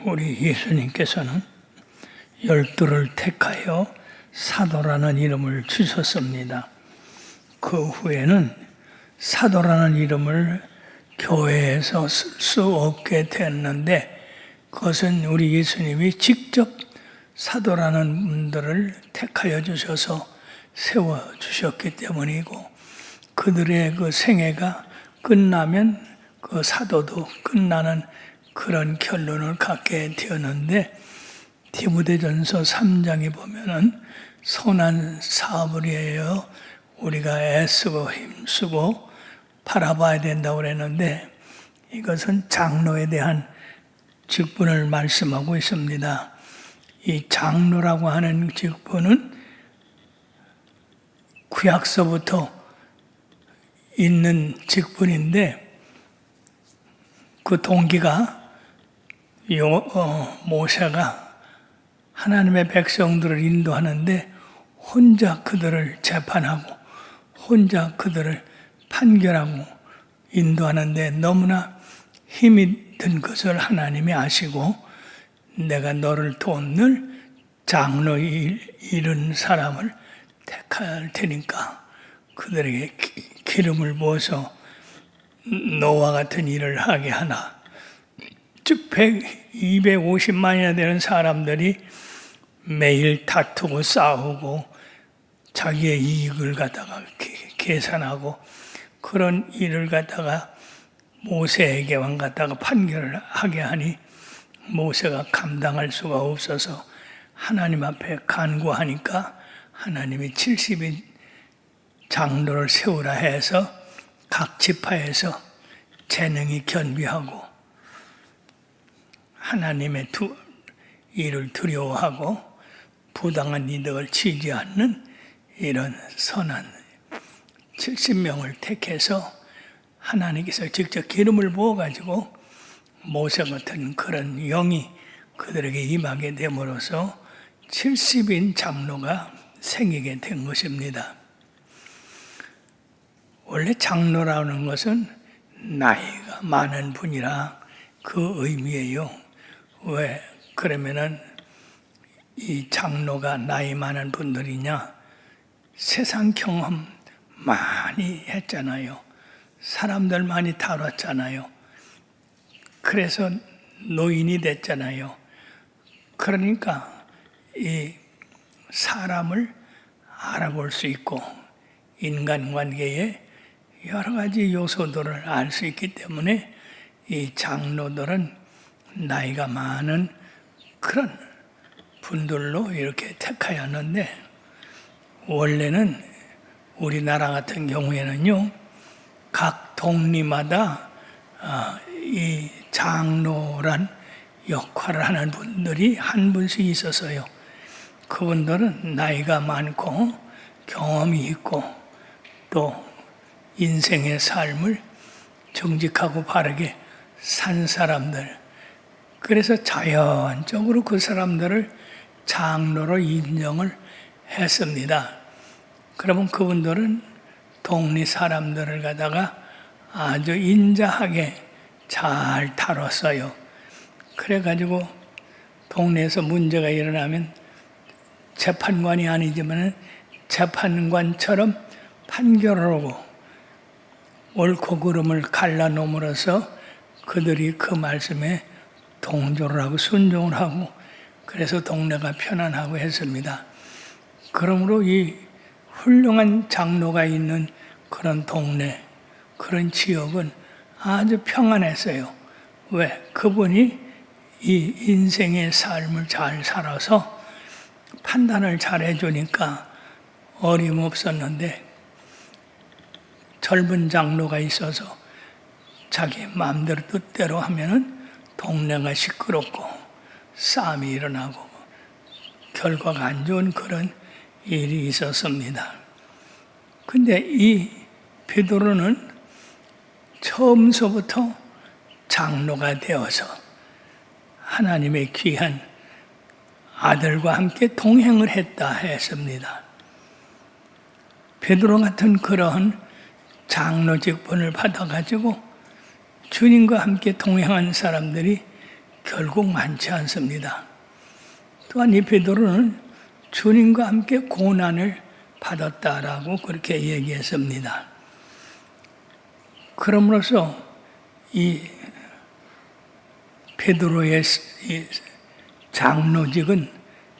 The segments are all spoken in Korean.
우리 예수님께서는 12를 택하여 사도라는 이름을 주셨습니다. 그 후에는 사도라는 이름을 교회에서 쓸 수 없게 됐는데, 그것은 우리 예수님이 직접 사도라는 분들을 택하여 주셔서 세워주셨기 때문이고, 그들의 그 생애가 끝나면 그 사도도 끝나는 그런 결론을 갖게 되었는데, 디모데전서 3장에 보면은 선한 사업을 위하여 우리가 애쓰고 힘쓰고 바라봐야 된다고 그랬는데, 이것은 장로에 대한 직분을 말씀하고 있습니다. 이 장로라고 하는 직분은 구약서부터 있는 직분인데, 그 동기가 모세가 하나님의 백성들을 인도하는데 혼자 그들을 재판하고 혼자 그들을 판결하고 인도하는데 너무나 힘이 든 것을 하나님이 아시고, 내가 너를 돕는 장로 이른 사람을 택할 테니까 그들에게 기름을 부어서 너와 같은 일을 하게 하나. 즉 250만이나 되는 사람들이 매일 다투고 싸우고 자기의 이익을 갖다가 계산하고 그런 일을 갖다가 모세에게만 갖다가 판결을 하게 하니 모세가 감당할 수가 없어서 하나님 앞에 간구하니까 하나님이 70인 장로를 세우라 해서 각 지파에서 재능이 겸비하고 하나님의 일을 두려워하고 부당한 이득을 취지 않는 이런 선한 70명을 택해서 하나님께서 직접 기름을 부어가지고 모세 같은 그런 영이 그들에게 임하게 됨으로써 70인 장로가 생기게 된 것입니다. 원래 장로라는 것은 나이가 많은 분이라 그 의미예요. 왜 그러면은 이 장로가 나이 많은 분들이냐? 세상 경험 많이 했잖아요. 사람들 많이 다뤘잖아요. 그래서 노인이 됐잖아요. 그러니까 이 사람을 알아볼 수 있고 인간관계에 여러 가지 요소들을 알 수 있기 때문에 이 장로들은 나이가 많은 그런 분들로 이렇게 택하였는데, 원래는 우리나라 같은 경우에는요, 각 동리마다 이 장로란 역할을 하는 분들이 한 분씩 있어서요. 그분들은 나이가 많고 경험이 있고 또 인생의 삶을 정직하고 바르게 산 사람들, 그래서 자연적으로 그 사람들을 장로로 인정을 했습니다. 그러면 그분들은 동리 사람들을 갖다가 아주 인자하게 잘 다뤘어요. 그래가지고 동네에서 문제가 일어나면 재판관이 아니지만 재판관처럼 판결을 하고 옳고 그름을 갈라놓음으로써 그들이 그 말씀에 동조를 하고 순종을 하고 그래서 동네가 편안하고 했습니다. 그러므로 이 훌륭한 장로가 있는 그런 동네, 그런 지역은 아주 평안했어요. 왜? 그분이 이 인생의 삶을 잘 살아서 판단을 잘 해주니까 어림없었는데, 젊은 장로가 있어서 자기 마음대로 뜻대로 하면은 동네가 시끄럽고 싸움이 일어나고 결과가 안 좋은 그런 일이 있었습니다. 근데 이 베드로는 처음서부터 장로가 되어서 하나님의 귀한 아들과 함께 동행을 했다 했습니다. 베드로 같은 그러한 장로 직분을 받아가지고 주님과 함께 동행한 사람들이 결국 많지 않습니다. 또한 이 베드로는 주님과 함께 고난을 받았다라고 그렇게 얘기했습니다. 그럼으로써 이 베드로의 이 장로직은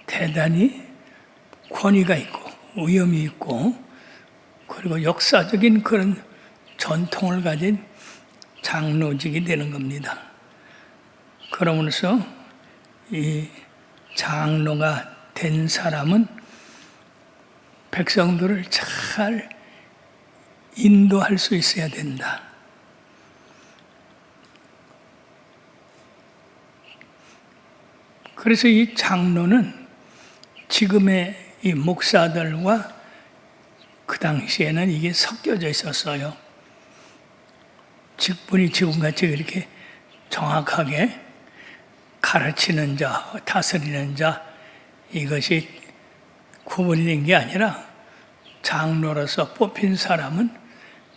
대단히 권위가 있고 위엄이 있고 그리고 역사적인 그런 전통을 가진 장로직이 되는 겁니다. 그러면서 이 장로가 된 사람은 백성들을 잘 인도할 수 있어야 된다. 그래서 이 장로는 지금의 이 목사들과 그 당시에는 이게 섞여져 있었어요. 직분이 지금같이 이렇게 정확하게 가르치는 자, 다스리는 자, 이것이 구분이 된 게 아니라 장로로서 뽑힌 사람은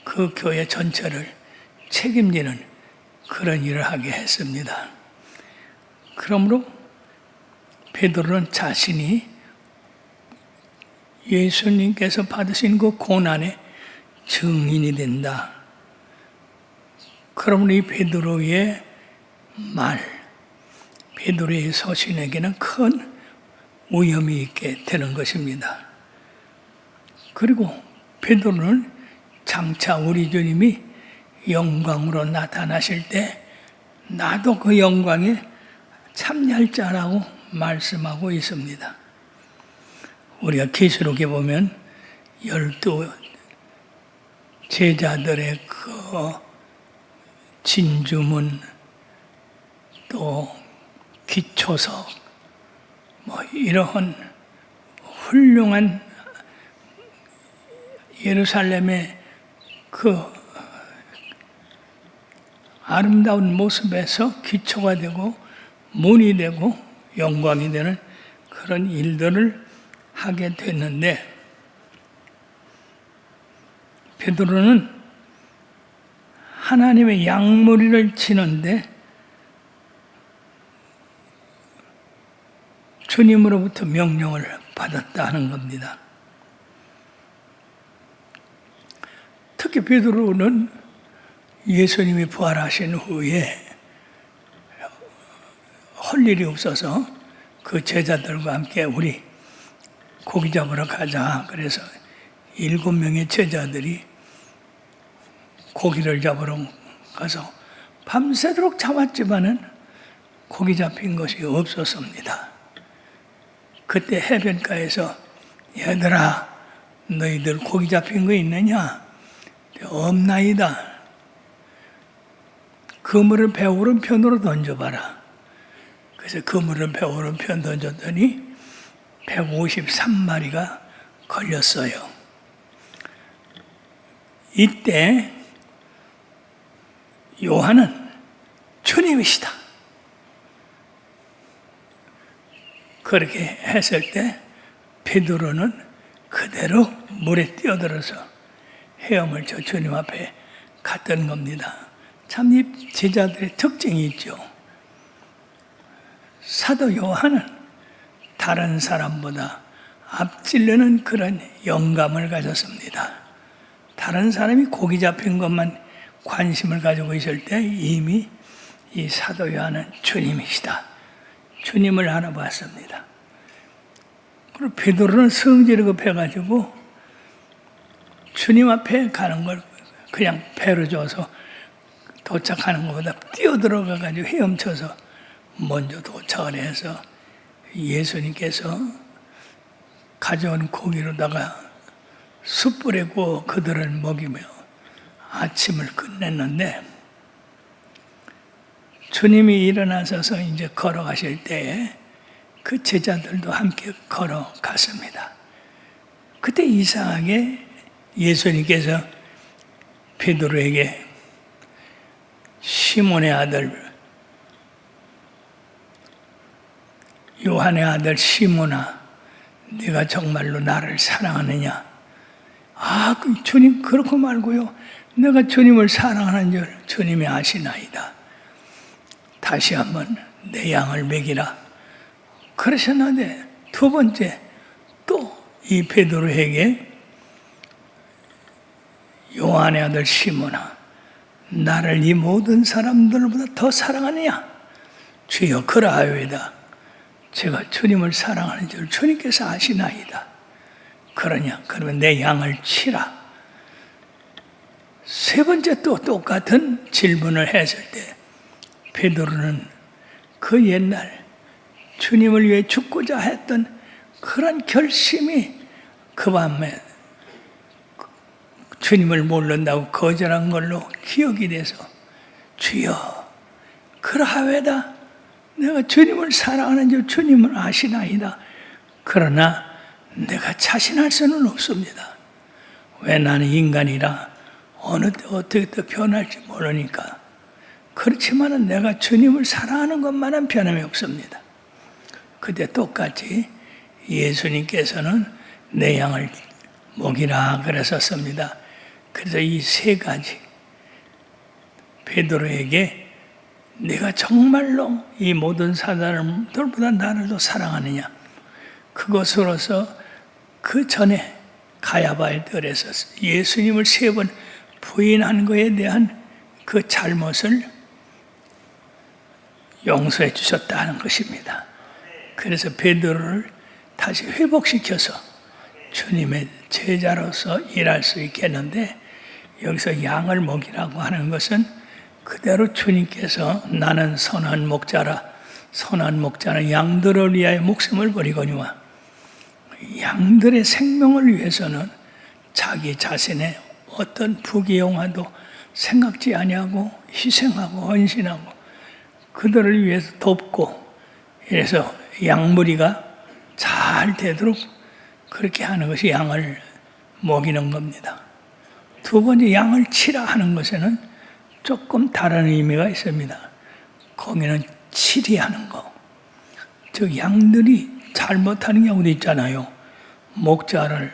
그 교회 전체를 책임지는 그런 일을 하게 했습니다. 그러므로 베드로는 자신이 예수님께서 받으신 그 고난의 증인이 된다. 그러므로 이 베드로의 말, 베드로의 서신에게는 큰 위험이 있게 되는 것입니다. 그리고 베드로는 장차 우리 주님이 영광으로 나타나실 때 나도 그 영광에 참여할 자라고 말씀하고 있습니다. 우리가 계시록에 보면 12 제자들의 그 진주문 또 기초석 뭐 이러한 훌륭한 예루살렘의 그 아름다운 모습에서 기초가 되고 문이 되고 영광이 되는 그런 일들을 하게 됐는데 베드로는 하나님의 양머리를 치는데 주님으로부터 명령을 받았다 하는 겁니다. 특히 베드로는 예수님이 부활하신 후에 할 일이 없어서 그 제자들과 함께 우리 고기 잡으러 가자. 그래서 7명의 제자들이 고기를 잡으러 가서 밤새도록 잡았지만은 고기 잡힌 것이 없었습니다. 그때 해변가에서 얘들아 너희들 고기 잡힌 거 있느냐? 없나이다. 그물을 배 오른편으로 던져봐라. 그래서 그물을 배 오른편 던졌더니 153마리가 걸렸어요. 이때 요한은 주님이시다. 그렇게 했을 때 베드로는 그대로 물에 뛰어들어서 헤엄을 쳐 주님 앞에 갔던 겁니다. 참 이 제자들의 특징이 있죠. 사도 요한은 다른 사람보다 앞질르는 그런 영감을 가졌습니다. 다른 사람이 고기 잡힌 것만 관심을 가지고 있을 때 이미 이 사도 요한은 주님이시다. 주님을 알아봤습니다. 그리고 베드로는 성질이 급해가지고 주님 앞에 가는 걸 그냥 배로 줘서 도착하는 것보다 뛰어들어가가지고 헤엄쳐서 먼저 도착을 해서 예수님께서 가져온 고기로다가 숯불에 구워 그들을 먹이며 아침을 끝냈는데 주님이 일어나셔서 이제 걸어가실 때에 그 제자들도 함께 걸어갔습니다. 그때 이상하게 예수님께서 베드로에게 시몬의 아들 요한의 아들 시몬아 네가 정말로 나를 사랑하느냐? 주님 그렇고 말고요. 내가 주님을 사랑하는 줄 주님이 아시나이다. 다시 한번 내 양을 먹이라 그러셨는데, 두 번째 또 이 베드로에게 요한의 아들 시몬아, 나를 이 모든 사람들보다 더 사랑하느냐? 주여 그러하여이다. 제가 주님을 사랑하는 줄 주님께서 아시나이다. 그러냐? 그러면 내 양을 치라. 세 번째 또 똑같은 질문을 했을 때 베드로는 그 옛날 주님을 위해 죽고자 했던 그런 결심이 그 밤에 주님을 모른다고 거절한 걸로 기억이 돼서, 주여 그러하외다. 내가 주님을 사랑하는 줄 주님은 아시나이다. 그러나 내가 자신할 수는 없습니다. 왜? 나는 인간이라 어느 때 어떻게 또 변할지 모르니까. 그렇지만은 내가 주님을 사랑하는 것만은 변함이 없습니다. 그때 똑같이 예수님께서는 내 양을 먹이라 그러셨습니다. 그래서 이 세 가지 베드로에게 내가 정말로 이 모든 사람들보다 나를 더 사랑하느냐, 그것으로서 그 전에 가야바의 뜰에서 예수님을 세 번 부인한 것에 대한 그 잘못을 용서해 주셨다는 것입니다. 그래서 베드로를 다시 회복시켜서 주님의 제자로서 일할 수 있겠는데, 여기서 양을 먹이라고 하는 것은 그대로 주님께서 나는 선한 목자라, 선한 목자는 양들을 위하여 목숨을 버리거니와, 양들의 생명을 위해서는 자기 자신의 어떤 부귀영화도 생각지 아니하고 희생하고 헌신하고 그들을 위해서 돕고, 이래서 양무리가 잘 되도록 그렇게 하는 것이 양을 먹이는 겁니다. 두 번째 양을 치라 하는 것에는 조금 다른 의미가 있습니다. 거기는 치리하는 거. 즉 양들이 잘못하는 경우도 있잖아요. 목자를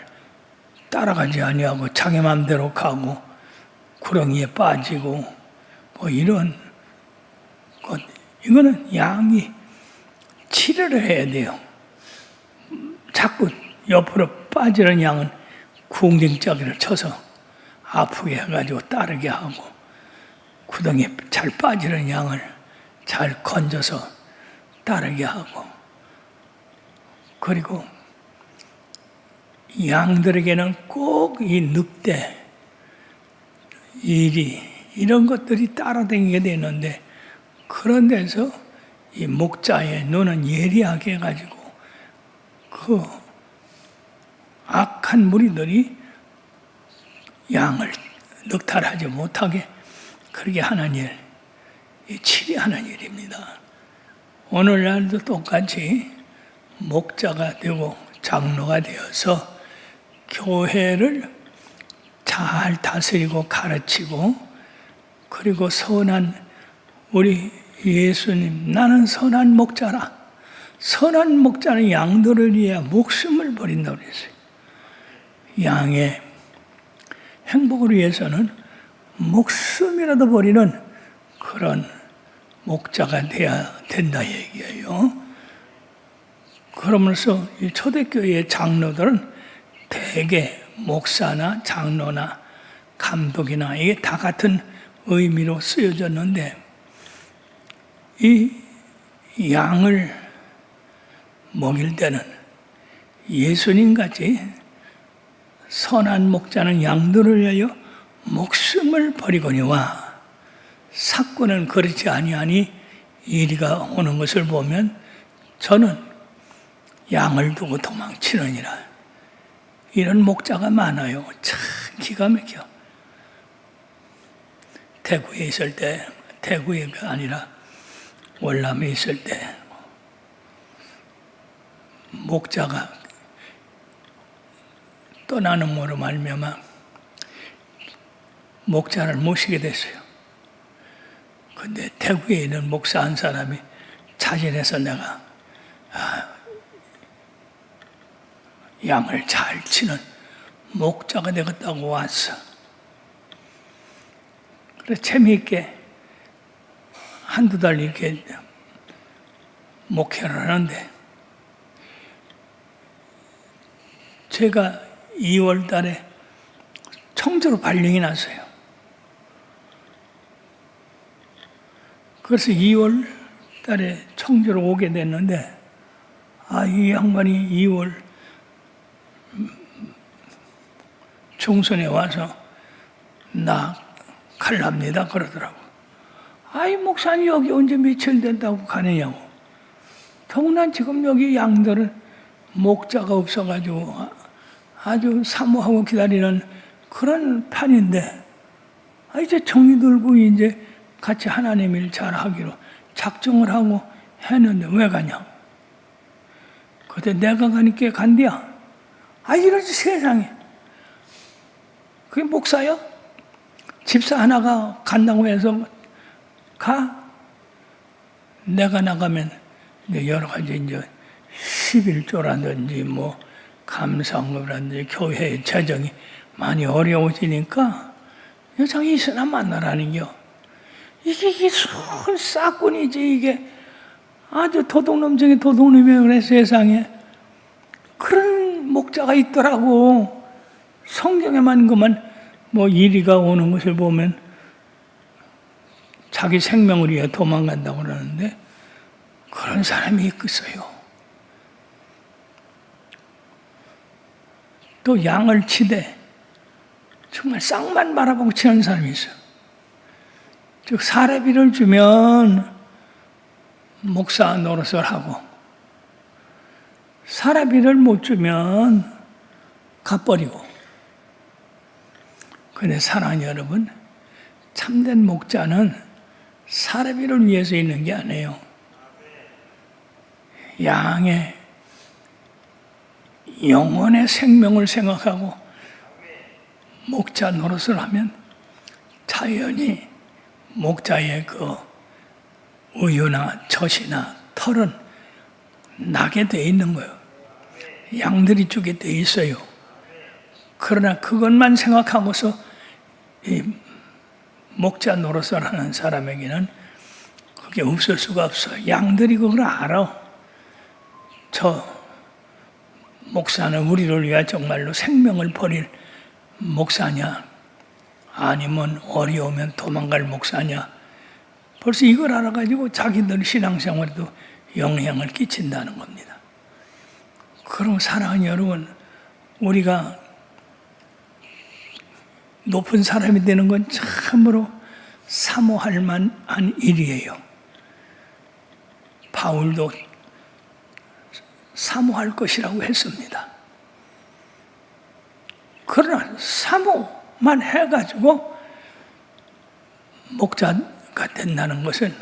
따라가지 아니하고 자기 마음대로 가고 구렁이에 빠지고 뭐 이런 것. 이거는 양이 치료를 해야 돼요. 자꾸 옆으로 빠지는 양은 궁둥짜기를 쳐서 아프게 해가지고 따르게 하고, 구덩이에 잘 빠지는 양을 잘 건져서 따르게 하고, 그리고 양들에게는 꼭 이 늑대, 이리 이런 것들이 따라다니게 되는데, 그런 데서 이 목자의 눈은 예리하게 해가지고 그 악한 무리들이 양을 늑탈하지 못하게 그렇게 하는 일, 치리하는 일입니다. 오늘날도 똑같이 목자가 되고 장로가 되어서 교회를 잘 다스리고 가르치고, 그리고 선한 우리 예수님, 나는 선한 목자라. 선한 목자는 양들을 위해 목숨을 버린다고 그랬어요. 양의 행복을 위해서는 목숨이라도 버리는 그런 목자가 돼야 된다 얘기예요. 그러면서 이 초대교회의 장로들은 대개 목사나 장로나 감독이나 이게 다 같은 의미로 쓰여졌는데, 이 양을 먹일 때는 예수님같이 선한 목자는 양들을 위하여 목숨을 버리거니와, 삭구는 그렇지 아니하니 이리가 오는 것을 보면 저는 양을 두고 도망치느니라. 이런 목자가 많아요. 참 기가 막혀. 대구에 있을 때, 대구가 아니라 월남에 있을 때 목자가 떠나는으로 말미암아 목자를 모시게 됐어요. 근데 대구에 있는 목사 한 사람이 자진해서 내가 양을 잘 치는 목자가 되겠다고 왔어. 그래서 재미있게 한두 달 이렇게 목회를 하는데 제가 2월 달에 청주로 발령이 났어요. 그래서 2월 달에 청주로 오게 됐는데 이 양반이 2월 중순에 와서 나 갈랍니다 그러더라고. 목사님 여기 언제 며칠 된다고 가느냐고. 더구나 지금 여기 양들은 목자가 없어가지고 아주 사모하고 기다리는 그런 판인데 이제 정이 들고 이제 같이 하나님 일 잘하기로 작정을 하고 했는데 왜 가냐고. 그때 내가 가니까 간대야. 이러지 세상에. 그게 목사야? 집사 하나가 간다고 해서 가? 내가 나가면 여러 가지 이제 11조라든지 뭐 감사원금이라든지 교회의 재정이 많이 어려워지니까 여자가 이스나 만나라는겨. 이게 손 싹군이지 이게 아주 도둑놈 중에 도둑놈이야. 그래 세상에 그런 목자가 있더라고. 성경에만 그만 뭐 이리가 오는 것을 보면 자기 생명을 위해 도망간다고 그러는데 그런 사람이 있겠어요. 또 양을 치되 정말 쌍만 바라보고 치는 사람이 있어요. 즉 사례비를 주면 목사 노릇을 하고 사례비를 못 주면 갚버리고. 그런데 사랑하는 여러분, 참된 목자는 사례비를 위해서 있는 게 아니에요. 양의 영혼의 생명을 생각하고 목자 노릇을 하면 자연히 목자의 그 우유나 젖이나 털은 나게 돼 있는 거예요. 양들이 주게 돼 있어요. 그러나 그것만 생각하고서 이 목자 노릇을 하는 사람에게는 그게 없을 수가 없어요. 양들이 그걸 알아. 저 목사는 우리를 위해 정말로 생명을 버릴 목사냐 아니면 어려우면 도망갈 목사냐. 벌써 이걸 알아가지고 자기들 신앙생활에도 영향을 끼친다는 겁니다. 그럼 사랑하는 여러분, 우리가 높은 사람이 되는 건 참으로 사모할 만한 일이에요. 바울도 사모할 것이라고 했습니다. 그러나 사모만 해가지고 목자가 된다는 것은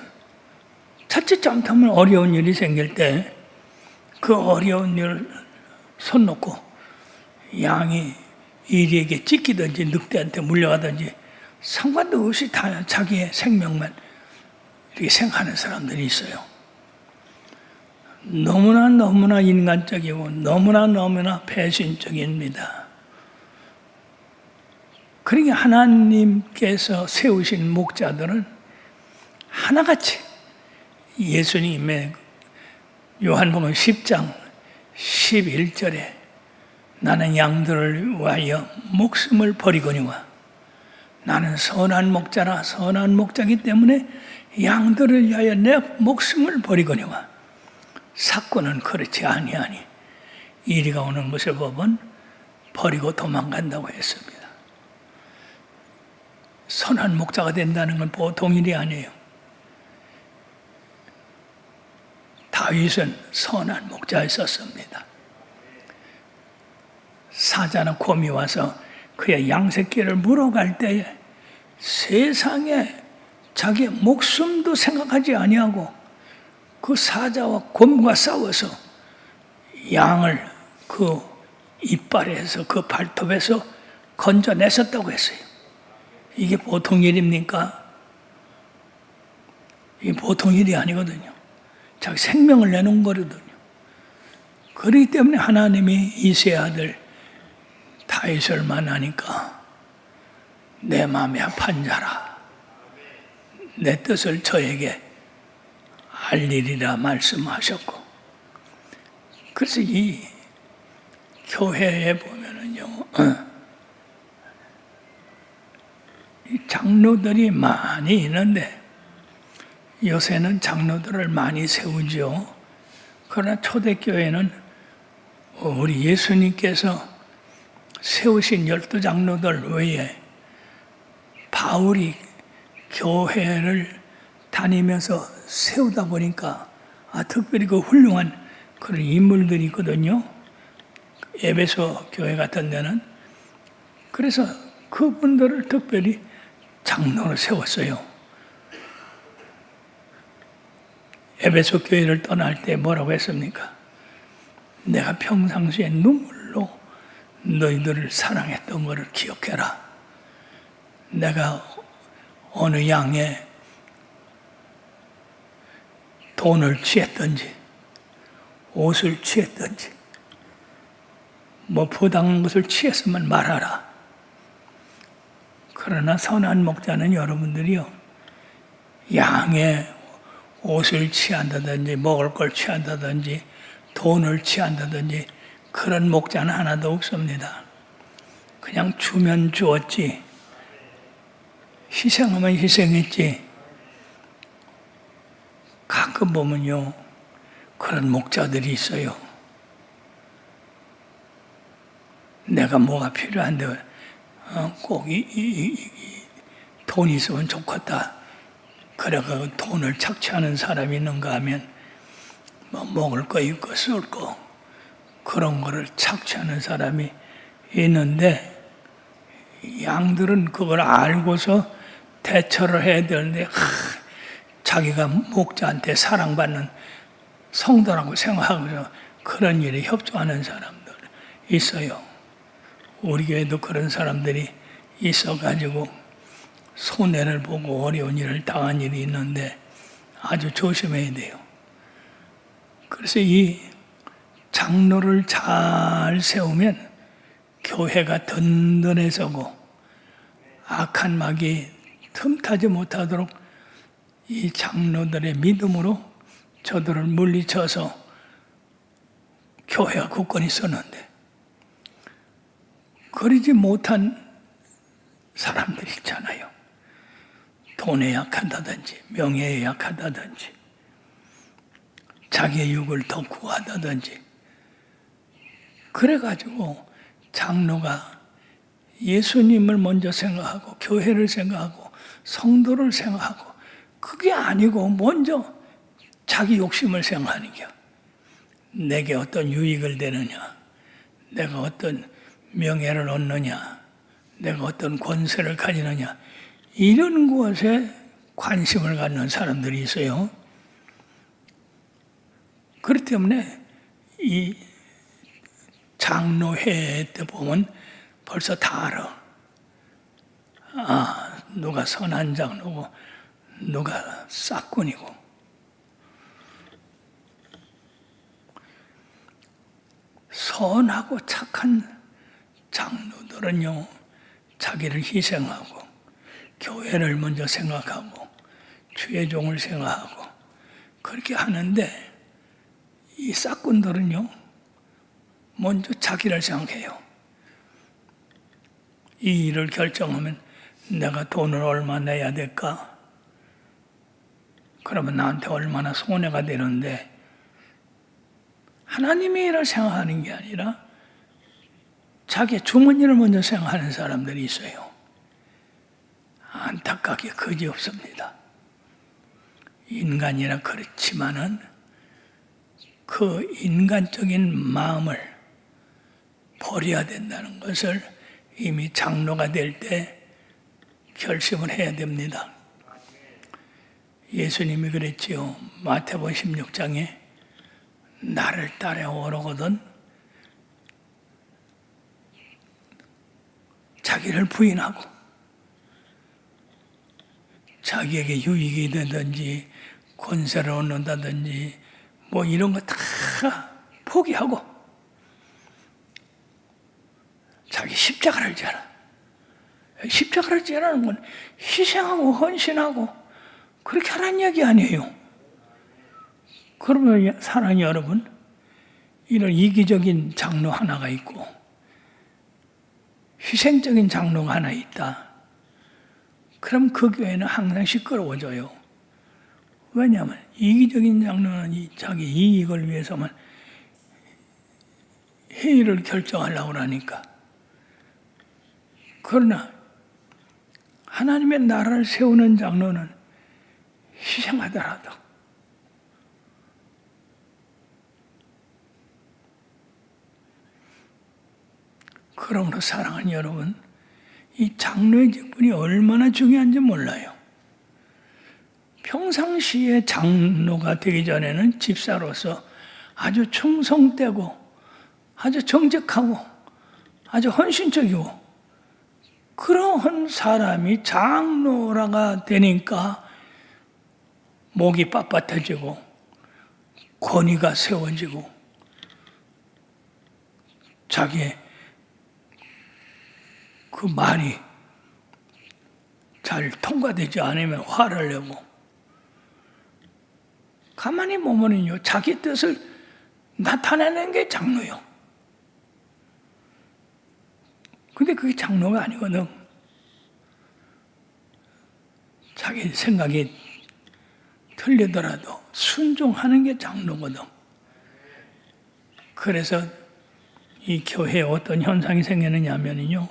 자칫 잘못하면 어려운 일이 생길 때 그 어려운 일을 손 놓고 양이 이리에게 찢기든지 늑대한테 물려가든지 상관도 없이 다 자기의 생명만 이렇게 생각하는 사람들이 있어요. 너무나 인간적이고 너무나 배신적입니다. 그러니까 하나님께서 세우신 목자들은 하나같이 예수님의 요한복음 10장 11절에 나는 양들을 위하여 목숨을 버리거니와 나는 선한 목자라 선한 목자이기 때문에 양들을 위하여 내 목숨을 버리거니와 사건은 그렇지 아니하니 이리가 오는 것을 보면 버리고 도망간다고 했습니다. 선한 목자가 된다는 건 보통 일이 아니에요. 다윗은 선한 목자였었습니다. 사자나 곰이 와서 그의 양새끼를 물어갈 때에 세상에 자기의 목숨도 생각하지 아니하고 그 사자와 곰과 싸워서 양을 그 이빨에서 그 발톱에서 건져냈었다고 했어요. 이게 보통 일입니까? 이게 보통 일이 아니거든요. 자기 생명을 내놓은 거거든요. 그렇기 때문에 하나님이 이세 아들 다윗을 만나니까 내 마음에 합한 자라 내 뜻을 저에게 알리리라 말씀하셨고, 그래서 이 교회에 보면은요, 이 장로들이 많이 있는데 요새는 장로들을 많이 세우죠. 그러나 초대교회는 우리 예수님께서 세우신 12장로들 외에 바울이 교회를 다니면서 세우다 보니까 특별히 그 훌륭한 그런 인물들이 있거든요. 에베소 교회 같은 데는. 그래서 그분들을 특별히 장로로 세웠어요. 에베소 교회를 떠날 때 뭐라고 했습니까? 내가 평상시에 눈물로 너희들을 사랑했던 것을 기억해라. 내가 어느 양에 돈을 취했든지 옷을 취했든지 뭐 부당한 것을 취했으면 말하라. 그러나 선한 목자는 여러분들이요, 양의 옷을 취한다든지 먹을 걸 취한다든지 돈을 취한다든지 그런 목자는 하나도 없습니다. 그냥 주면 주었지, 희생하면 희생했지. 가끔 보면요, 그런 목자들이 있어요. 내가 뭐가 필요한데 꼭 돈이 있으면 좋겠다. 그래가 돈을 착취하는 사람이 있는가 하면 뭐 먹을 거 있고 쓸 거 그런 거를 착취하는 사람이 있는데, 양들은 그걸 알고서 대처를 해야 되는데 자기가 목자한테 사랑받는 성도라고 생각하고서 그런 일에 협조하는 사람들 있어요. 우리 교회도 그런 사람들이 있어가지고 손해를 보고 어려운 일을 당한 일이 있는데 아주 조심해야 돼요. 그래서 이 장로를 잘 세우면 교회가 든든해지고 악한 막이 틈타지 못하도록 이 장로들의 믿음으로 저들을 물리쳐서 교회가 굳건히 서는데, 그러지 못한 사람들 있잖아요. 돈에 약하다든지 명예에 약하다든지 자기의 육을 더 구하다든지, 그래가지고 장로가 예수님을 먼저 생각하고 교회를 생각하고 성도를 생각하고 그게 아니고 먼저 자기 욕심을 생각하는 게, 내게 어떤 유익을 되느냐, 내가 어떤 명예를 얻느냐, 내가 어떤 권세를 가지느냐, 이런 것에 관심을 갖는 사람들이 있어요. 그렇기 때문에 이 장로회 때 보면 벌써 다 알아. 누가 선한 장로고 누가 싹군이고. 선하고 착한 장로들은요, 자기를 희생하고 교회를 먼저 생각하고 주의 종을 생각하고 그렇게 하는데, 이 싹군들은요 먼저 자기를 생각해요. 이 일을 결정하면 내가 돈을 얼마 내야 될까? 그러면 나한테 얼마나 손해가 되는데, 하나님의 일을 생각하는 게 아니라 자기의 주머니를 먼저 생각하는 사람들이 있어요. 안타깝게 그지없습니다. 인간이라 그렇지만은 그 인간적인 마음을 버려야 된다는 것을 이미 장로가 될 때 결심을 해야 됩니다. 예수님이 그랬지요. 마태복음 16장에 나를 따라오거든 자기를 부인하고 자기에게 유익이 되든지 권세를 얻는다든지 뭐 이런 거 다 포기하고 자기 십자가를 지라. 십자가를 지라는 건 희생하고 헌신하고 그렇게 하라는 얘기 아니에요. 그러면 사랑하는 여러분, 이런 이기적인 장로 하나가 있고 희생적인 장로가 하나 있다. 그럼 그 교회는 항상 시끄러워져요. 왜냐하면 이기적인 장로는 자기 이익을 위해서만 회의를 결정하려고 하니까. 그러나 하나님의 나라를 세우는 장로는 희생하더라도 그러므로 사랑하는 여러분, 이 장로의 직분이 얼마나 중요한지 몰라요. 평상시에 장로가 되기 전에는 집사로서 아주 충성되고 아주 정직하고 아주 헌신적이고 그러한 사람이 장로라가 되니까 목이 빳빳해지고 권위가 세워지고 자기의 그 말이 잘 통과되지 않으면 화를 내고 가만히 보면요 자기 뜻을 나타내는 게 장로요. 근데 그게 장로가 아니거든. 자기 생각이 틀리더라도 순종하는 게 장로거든. 그래서 이 교회에 어떤 현상이 생기느냐 하면요.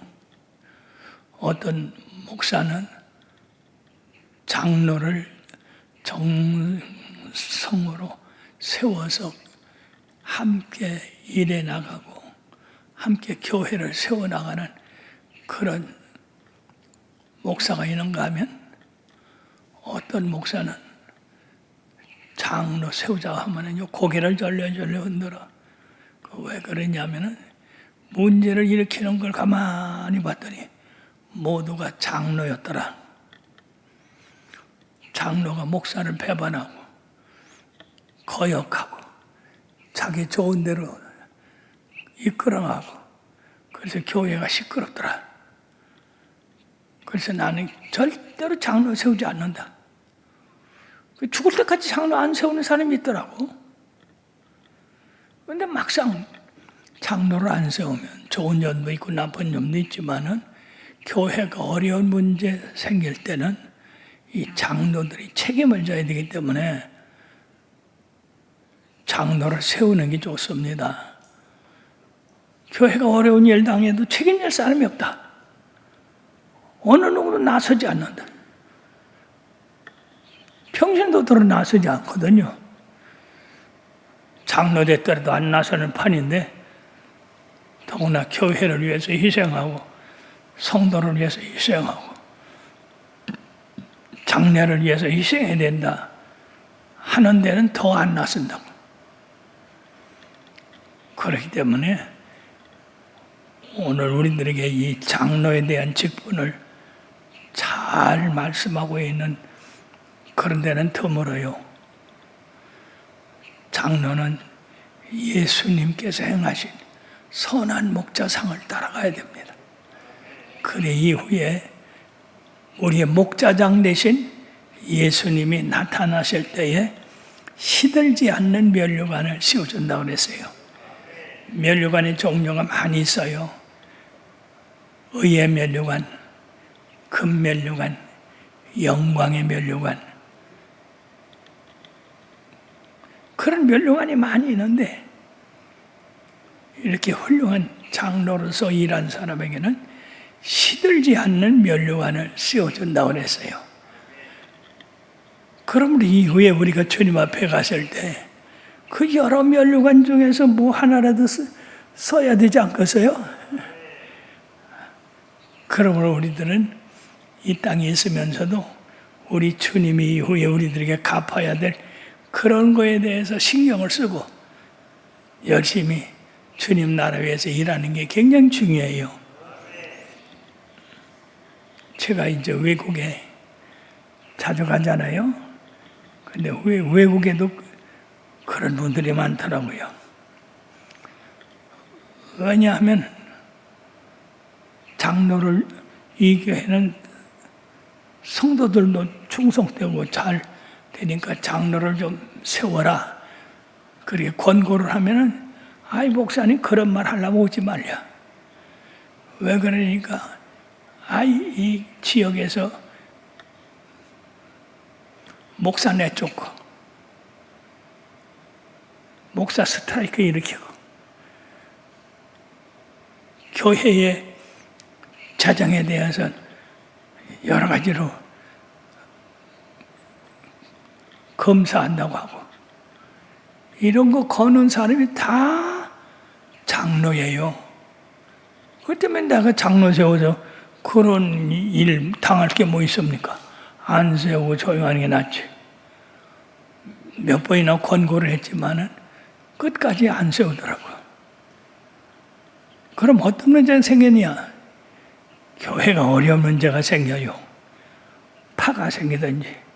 어떤 목사는 장로를 정성으로 세워서 함께 일해 나가고 함께 교회를 세워나가는 그런 목사가 있는가 하면 어떤 목사는 장로 세우자 하면은요 고개를 절레절레 흔들어. 왜 그러냐면은 문제를 일으키는 걸 가만히 봤더니 모두가 장로였더라. 장로가 목사를 배반하고 거역하고 자기 좋은 대로 이끌어가고 그래서 교회가 시끄럽더라. 그래서 나는 절대로 장로 세우지 않는다. 죽을 때까지 장로 안 세우는 사람이 있더라고. 그런데 막상 장로를 안 세우면 좋은 점도 있고 나쁜 점도 있지만은 교회가 어려운 문제 생길 때는 이 장로들이 책임을 져야 되기 때문에 장로를 세우는 게 좋습니다. 교회가 어려운 일 당해도 책임질 사람이 없다. 어느 누구도 나서지 않는다. 평신도들은 나서지 않거든요. 장로 됐더라도 안 나서는 판인데 더구나 교회를 위해서 희생하고 성도를 위해서 희생하고 장례를 위해서 희생해야 된다 하는 데는 더 안 나선다고. 그렇기 때문에 오늘 우리들에게 이 장로에 대한 직분을 잘 말씀하고 있는 그런 데는 드물어요. 장로는 예수님께서 행하신 선한 목자상을 따라가야 됩니다. 그 이후에 우리의 목자장 대신 예수님이 나타나실 때에 시들지 않는 면류관을 씌워준다고 그랬어요. 면류관의 종류가 많이 있어요. 의의 면류관, 금 면류관, 영광의 면류관. 그런 면류관이 많이 있는데 이렇게 훌륭한 장로로서 일한 사람에게는 시들지 않는 면류관을 씌워준다고 그랬어요. 그러므로 이후에 우리가 주님 앞에 갔을 때 그 여러 면류관 중에서 뭐 하나라도 써야 되지 않겠어요? 그러므로 우리들은 이 땅에 있으면서도 우리 주님이 이후에 우리들에게 갚아야 될 그런 거에 대해서 신경을 쓰고 열심히 주님 나라 위해서 일하는 게 굉장히 중요해요. 제가 이제 외국에 자주 가잖아요. 근데 외국에도 그런 분들이 많더라고요. 왜냐하면 장로를 이 교회는 성도들도 충성되고 잘 되니까 장로를 좀 세워라 그렇게 권고를 하면은 아이 목사님 그런 말 하려고 오지 말랴. 왜 그러니까 아이 이 지역에서 목사 내쫓고 목사 스트라이크 일으키고 교회의 자정에 대해서 여러 가지로 검사한다고 하고 이런 거 거는 사람이 다 장로예요. 그 때문에 내가 장로 세워서 그런 일 당할 게 뭐 있습니까? 안 세우고 조용하는 게 낫지. 몇 번이나 권고를 했지만은 끝까지 안 세우더라고요. 그럼 어떤 문제가 생기냐? 교회가 어려운 문제가 생겨요. 파가 생기든지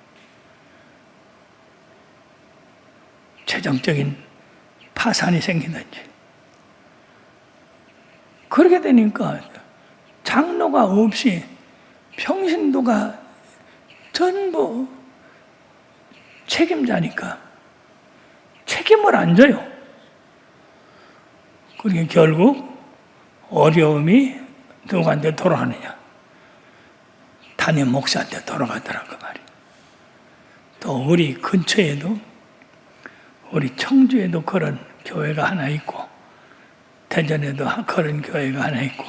재정적인 파산이 생기든지 그렇게 되니까 장로가 없이 평신도가 전부 책임자니까 책임을 안 져요. 그러니까 결국 어려움이 누구한테 돌아가느냐? 담임 목사한테 돌아가더라고 말이에요. 또 우리 근처에도 우리 청주에도 그런 교회가 하나 있고 대전에도 그런 교회가 하나 있고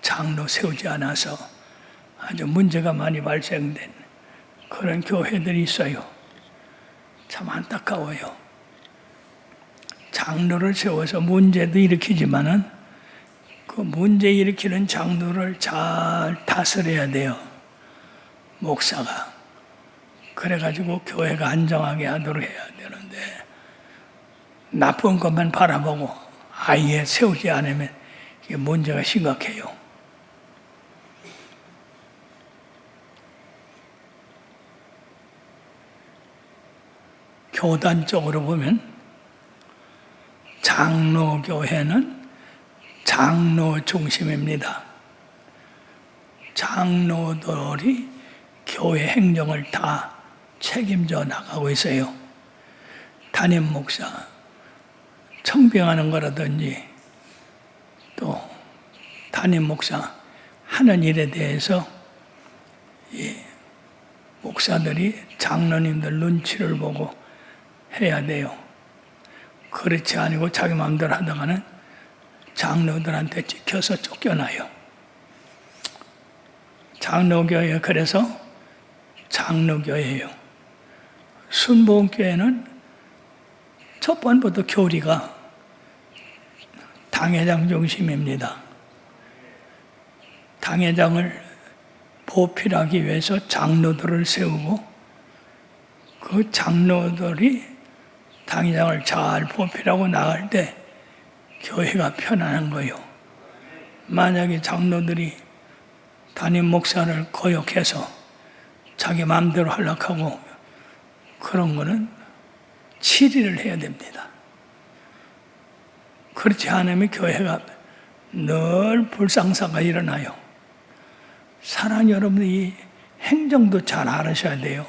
장로 세우지 않아서 아주 문제가 많이 발생된 그런 교회들이 있어요. 참 안타까워요. 장로를 세워서 문제도 일으키지만은 그 문제 일으키는 장로를 잘 다스려야 돼요. 목사가. 그래가지고 교회가 안정하게 하도록 해야 되는데 나쁜 것만 바라보고 아예 세우지 않으면 이게 문제가 심각해요. 교단적으로 보면 장로교회는 장로 중심입니다. 장로들이 교회 행정을 다 책임져 나가고 있어요. 담임 목사, 청빙하는 거라든지 또 담임 목사 하는 일에 대해서 이 목사들이 장로님들 눈치를 보고 해야 돼요. 그렇지 아니고 자기 마음대로 하다가는 장로들한테 찍혀서 쫓겨나요. 장로교회 그래서 장로교회예요. 순복음교회는 첫 번부터 교리가 당회장 중심입니다. 당회장을 보필하기 위해서 장로들을 세우고 그 장로들이 당회장을 잘 보필하고 나갈 때 교회가 편안한 거예요. 만약에 장로들이 담임 목사를 거역해서 자기 마음대로 하려고 그런 거는 치리를 해야 됩니다. 그렇지 않으면 교회가 늘 불상사가 일어나요. 사랑하는 여러분이 행정도 잘 알으셔야 돼요.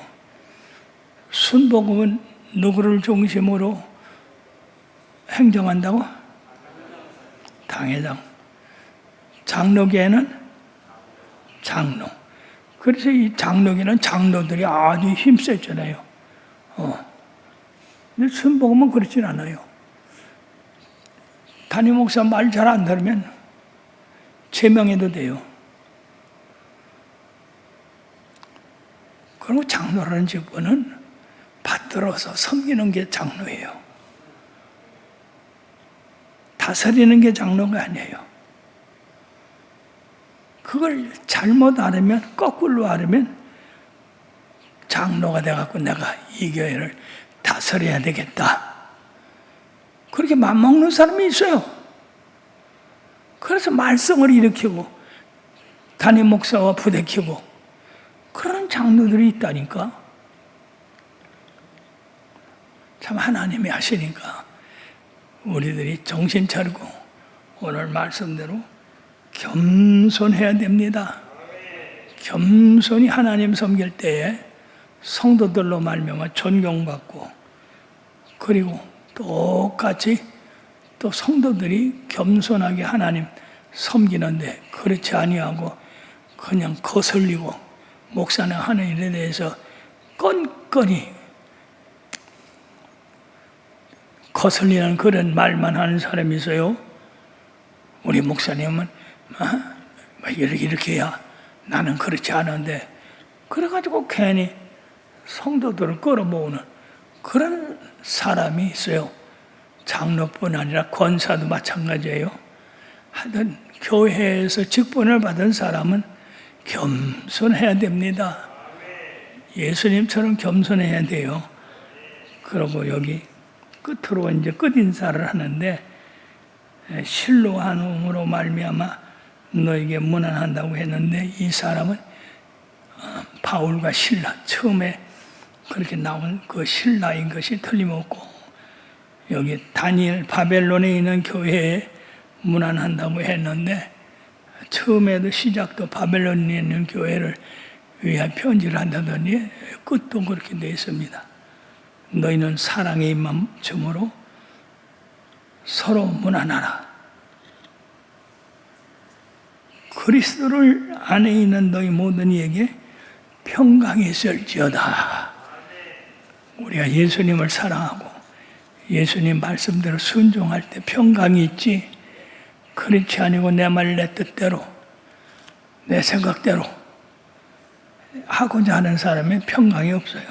순복음은 누구를 중심으로 행정한다고? 당회장. 장로계에는 장로. 그래서 이 장로계는 장로들이 아주 힘셌잖아요. 근데 순복음은 그렇진 않아요. 담임 목사 말 잘 안 들으면 제명해도 돼요. 그리고 장로라는 직분은 받들어서 섬기는 게 장로예요. 다스리는 게 장로가 아니에요. 그걸 잘못 알으면, 거꾸로 알으면 장로가 돼갖고 내가 이 교회를 다스려야 되겠다. 그렇게 맘먹는 사람이 있어요. 그래서 말썽을 일으키고 담임 목사와 부대끼고 그런 장로들이 있다니까. 참 하나님이 하시니까 우리들이 정신 차리고 오늘 말씀대로 겸손해야 됩니다. 겸손히 하나님 섬길 때에 성도들로 말미암아 존경받고 그리고 똑같이 또 성도들이 겸손하게 하나님 섬기는데 그렇지 아니하고 그냥 거슬리고 목사는 하는 일에 대해서 건건이 거슬리는 그런 말만 하는 사람이 있어요. 우리 목사님은 이렇게 해야 나는 그렇지 않은데 그래가지고 괜히 성도들을 끌어모으는 그런 사람이 있어요. 장로뿐 아니라 권사도 마찬가지예요. 하여튼 교회에서 직분을 받은 사람은 겸손해야 됩니다. 예수님처럼 겸손해야 돼요. 그리고 여기 끝으로 이제 끝인사를 하는데 실로함으로 말미암아 너에게 문안한다고 했는데 이 사람은 바울과 실라 처음에 그렇게 나온 그 실라인 것이 틀림없고 여기 다니엘 바벨론에 있는 교회에 문안한다고 했는데 처음에도 시작도 바벨론에 있는 교회를 위하여 편지를 한다더니 끝도 그렇게 되어 있습니다. 너희는 사랑의 임함으로 서로 문안하라. 그리스도를 안에 있는 너희 모든 이에게 평강이 있을지어다. 우리가 예수님을 사랑하고 예수님 말씀대로 순종할 때 평강이 있지, 그렇지 아니고 내 말 내 뜻대로 내 생각대로 하고자 하는 사람의 평강이 없어요.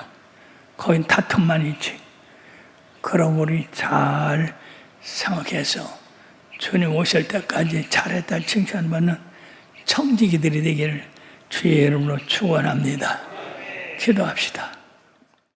거긴 다툼만 있지. 그럼 우리 잘 생각해서 주님 오실 때까지 잘했다 칭찬받는 청지기들이 되기를 주의 이름으로 축원합니다. 기도합시다.